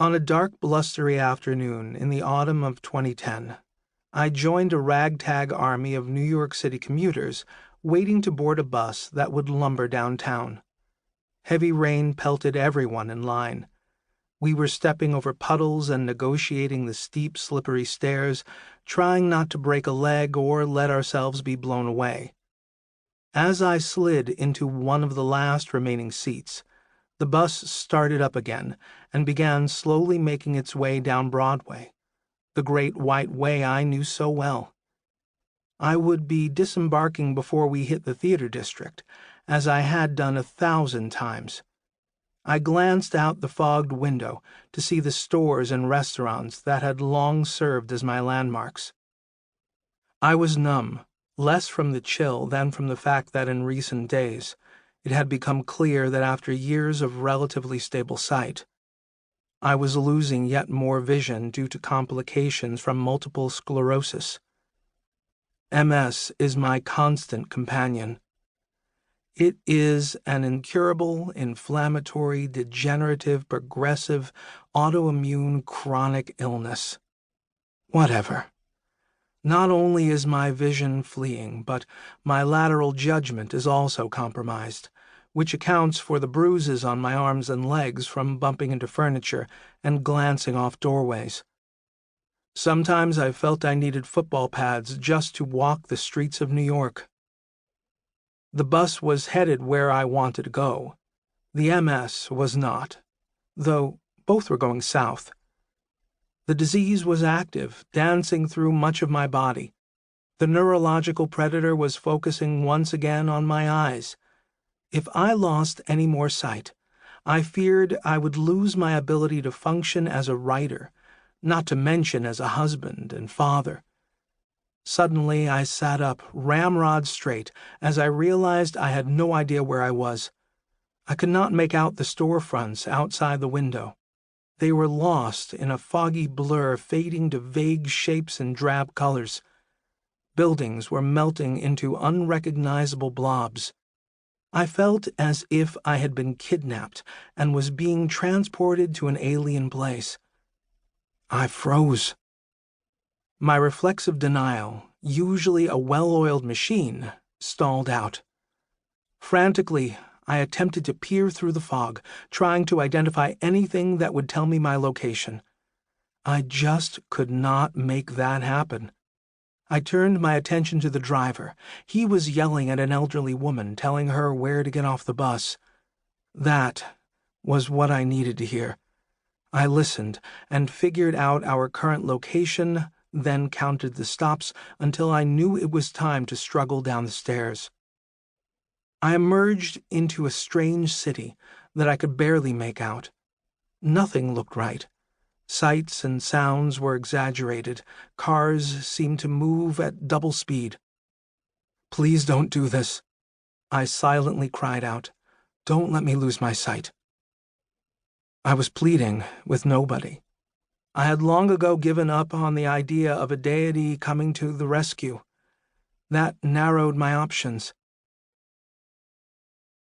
On a dark, blustery afternoon in the autumn of 2010, I joined a ragtag army of New York City commuters waiting to board a bus that would lumber downtown. Heavy rain pelted everyone in line. We were stepping over puddles and negotiating the steep, slippery stairs, trying not to break a leg or let ourselves be blown away. As I slid into one of the last remaining seats, the bus started up again and began slowly making its way down Broadway, the great white way I knew so well. I would be disembarking before we hit the theater district, as I had done 1,000 times. I glanced out the fogged window to see the stores and restaurants that had long served as my landmarks. I was numb, less from the chill than from the fact that in recent days it had become clear that after years of relatively stable sight, I was losing yet more vision due to complications from multiple sclerosis. MS is my constant companion. It is an incurable, inflammatory, degenerative, progressive, autoimmune, chronic illness. Whatever. Not only is my vision fleeing, but my lateral judgment is also compromised, which accounts for the bruises on my arms and legs from bumping into furniture and glancing off doorways. Sometimes I felt I needed football pads just to walk the streets of New York. The bus was headed where I wanted to go. The MS was not, though both were going south. The disease was active, dancing through much of my body. The neurological predator was focusing once again on my eyes. If I lost any more sight, I feared I would lose my ability to function as a writer, not to mention as a husband and father. Suddenly I sat up, ramrod straight, as I realized I had no idea where I was. I could not make out the storefronts outside the window. They were lost in a foggy blur fading to vague shapes and drab colors. Buildings were melting into unrecognizable blobs. I felt as if I had been kidnapped and was being transported to an alien place. I froze. My reflexive denial, usually a well-oiled machine, stalled out. Frantically, I attempted to peer through the fog, trying to identify anything that would tell me my location. I just could not make that happen. I turned my attention to the driver. He was yelling at an elderly woman, telling her where to get off the bus. That was what I needed to hear. I listened and figured out our current location, then counted the stops until I knew it was time to struggle down the stairs. I emerged into a strange city that I could barely make out. Nothing looked right. Sights and sounds were exaggerated. Cars seemed to move at double speed. "Please don't do this," I silently cried out. "Don't let me lose my sight." I was pleading with nobody. I had long ago given up on the idea of a deity coming to the rescue. That narrowed my options.